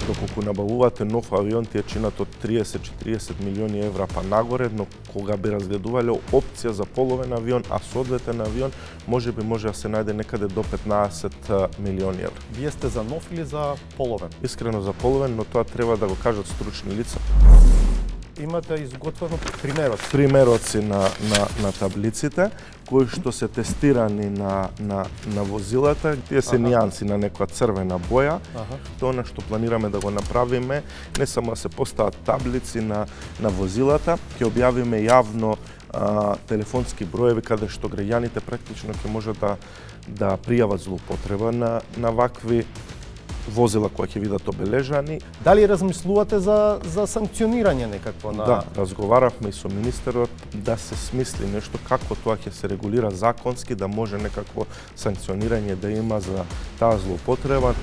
Доколку набавувате нов авион, тие чинат од 30-40 милиони евра па нагоре, но кога би разгледувале опција за половен авион, а соодветен авион, може да се најде некаде до 15 милиони евра. Вие сте за нов или за половен? Искрено за половен, но тоа треба да го кажат стручни лица. Имате изготвено примероци. Примероци на таблиците, кои што се тестирани на возилата. Тие се нијанси на некоја црвена боја. Тоа што планираме да го направиме, не само да се постават таблици на возилата, ќе објавиме јавно телефонски броеви каде што граѓаните практично ќе можат да пријават злоупотреба на вакви возила кои ќе видат обележани. Дали размислувате за санкционирање некакво на... Да, разговаравме и со министерот да се смисли нешто како тоа ќе се регулира законски, да може некакво санкционирање да има за таа злоупотреба.